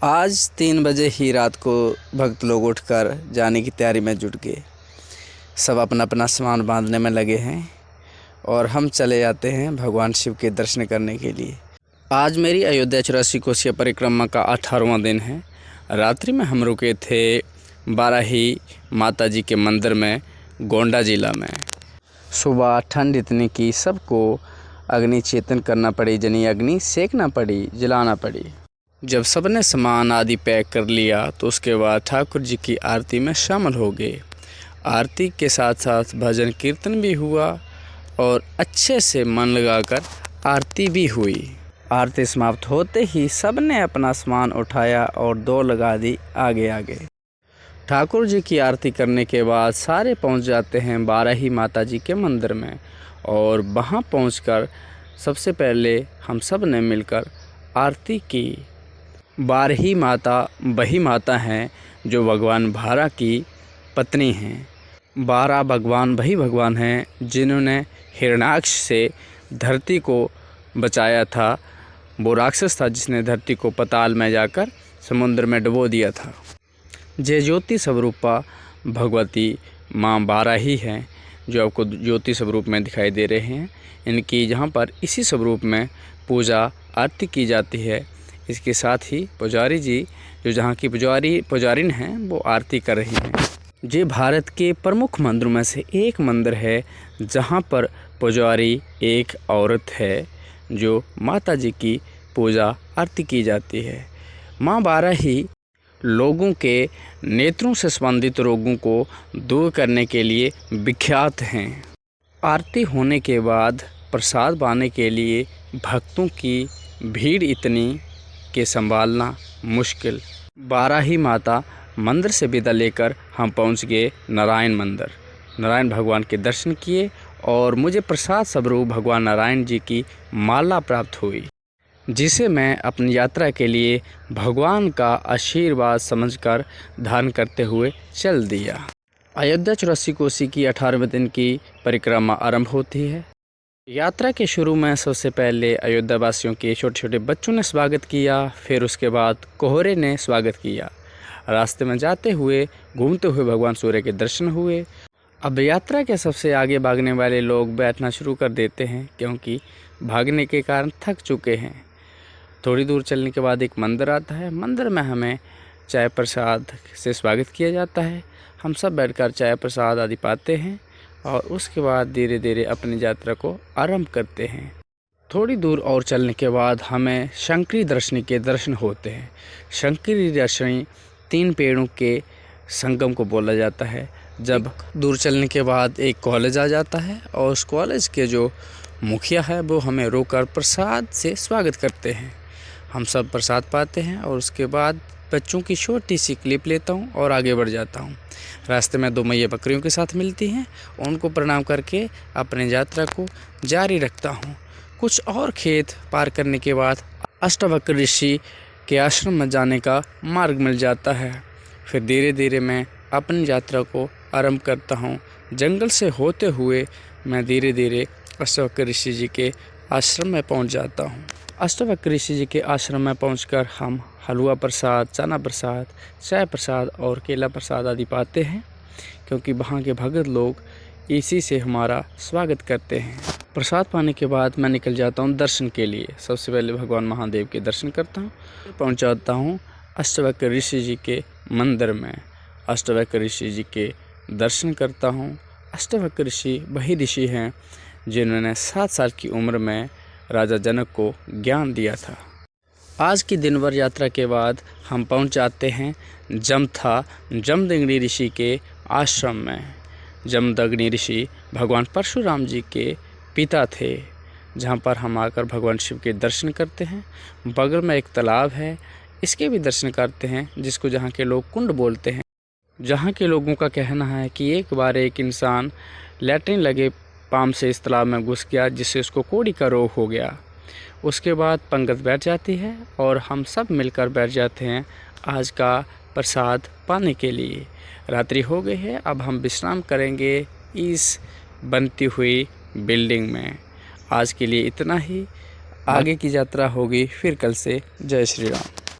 आज 3 बजे ही रात को भक्त लोग उठकर जाने की तैयारी में जुट गए। सब अपना अपना सामान बांधने में लगे हैं और हम चले जाते हैं भगवान शिव के दर्शन करने के लिए। आज मेरी अयोध्या 84 कोसिया परिक्रमा का 18वां दिन है। रात्रि में हम रुके थे बाराही माता जी के मंदिर में, गोंडा ज़िला में। सुबह ठंड इतनी की सबको अग्नि चेतन करना पड़ी, यानी अग्नि सेकना पड़ी, जलाना पड़ी। जब सबने सामान आदि पैक कर लिया तो उसके बाद ठाकुर जी की आरती में शामिल हो गए। आरती के साथ साथ भजन कीर्तन भी हुआ और अच्छे से मन लगाकर आरती भी हुई। आरती समाप्त होते ही सबने अपना सामान उठाया और दौड़ लगा दी आगे आगे। ठाकुर जी की आरती करने के बाद सारे पहुंच जाते हैं बाराही माता जी के मंदिर में और वहां पहुंचकर सबसे पहले हम सब ने मिलकर आरती की। बारही माता वही माता हैं जो भगवान बारह की पत्नी हैं। 12 भगवान वही भगवान हैं जिन्होंने हिरण्याक्ष से धरती को बचाया था। वो राक्षस था जिसने धरती को पाताल में जाकर समुद्र में डुबो दिया था। जय ज्योति स्वरूपा भगवती माँ बाराही हैं जो आपको ज्योति स्वरूप में दिखाई दे रहे हैं। इनकी यहाँ पर इसी स्वरूप में पूजा आरती की जाती है। इसके साथ ही पुजारी जी जो जहाँ की पुजारिन हैं वो आरती कर रही हैं। ये भारत के प्रमुख मंदिरों में से एक मंदिर है जहाँ पर पुजारी एक औरत है जो माता जी की पूजा आरती की जाती है। माँ बाराही लोगों के नेत्रों से संबंधित रोगों को दूर करने के लिए विख्यात हैं। आरती होने के बाद प्रसाद पाने के लिए भक्तों की भीड़ इतनी के संभालना मुश्किल। बाराही माता मंदिर से विदा लेकर हम पहुंच गए नारायण मंदिर। नारायण भगवान के दर्शन किए और मुझे प्रसाद स्वरूप भगवान नारायण जी की माला प्राप्त हुई, जिसे मैं अपनी यात्रा के लिए भगवान का आशीर्वाद समझकर धारण करते हुए चल दिया। अयोध्या 84 कोसी की 18वें दिन की परिक्रमा आरंभ होती है। यात्रा के शुरू में सबसे पहले अयोध्या वासियों के छोटे छोटे बच्चों ने स्वागत किया, फिर उसके बाद कोहरे ने स्वागत किया। रास्ते में जाते हुए घूमते हुए भगवान सूर्य के दर्शन हुए। अब यात्रा के सबसे आगे भागने वाले लोग बैठना शुरू कर देते हैं क्योंकि भागने के कारण थक चुके हैं। थोड़ी दूर चलने के बाद एक मंदिर आता है। मंदिर में हमें चाय प्रसाद से स्वागत किया जाता है। हम सब बैठकर चाय प्रसाद आदि पाते हैं और उसके बाद धीरे धीरे अपनी यात्रा को आरंभ करते हैं। थोड़ी दूर और चलने के बाद हमें शंकरी दर्शनी के दर्शन होते हैं। शंकरी दर्शनी 3 पेड़ों के संगम को बोला जाता है। जब दूर चलने के बाद एक कॉलेज आ जाता है और उस कॉलेज के जो मुखिया है वो हमें रोककर प्रसाद से स्वागत करते हैं। हम सब प्रसाद पाते हैं और उसके बाद बच्चों की छोटी सी क्लिप लेता हूँ और आगे बढ़ जाता हूँ। रास्ते में 2 मैया बकरियों के साथ मिलती हैं, उनको प्रणाम करके अपनी यात्रा को जारी रखता हूँ। कुछ और खेत पार करने के बाद अष्टवक्र ऋषि के आश्रम में जाने का मार्ग मिल जाता है। फिर धीरे धीरे मैं अपनी यात्रा को आरंभ करता हूँ। जंगल से होते हुए मैं धीरे धीरे अष्टवक्र ऋषि जी के आश्रम में पहुँच जाता हूँ। अष्टवक्र ऋषि जी के आश्रम में पहुँचकर हम हलवा प्रसाद, चना प्रसाद, चाय प्रसाद और केला प्रसाद आदि पाते हैं क्योंकि वहाँ के भगत लोग इसी से हमारा स्वागत करते हैं। प्रसाद पाने के बाद मैं निकल जाता हूँ दर्शन के लिए। सबसे पहले भगवान महादेव के दर्शन करता हूँ, पहुँच जाता हूँ अष्टवक्र ऋषि जी के मंदिर में। अष्टवक्र ऋषि जी के दर्शन करता हूँ। अष्टवक्र ऋषि वही ऋषि हैं जिन्होंने 7 साल की उम्र में राजा जनक को ज्ञान दिया था। आज की दिन भर यात्रा के बाद हम पहुंच जाते हैं जमदग्नि ऋषि के आश्रम में। जमदग्नि ऋषि भगवान परशुराम जी के पिता थे, जहां पर हम आकर भगवान शिव के दर्शन करते हैं। बगल में एक तालाब है, इसके भी दर्शन करते हैं, जिसको जहां के लोग कुंड बोलते हैं। जहां के लोगों का कहना है कि एक बार एक इंसान लैट्रिन लगे पाम से इस तालाब में घुस गया, जिससे उसको कोढ़ी का रोग हो गया। उसके बाद पंगत बैठ जाती है और हम सब मिलकर बैठ जाते हैं आज का प्रसाद पाने के लिए। रात्रि हो गई है, अब हम विश्राम करेंगे इस बनती हुई बिल्डिंग में। आज के लिए इतना ही। आगे की यात्रा होगी फिर कल से। जय श्री राम।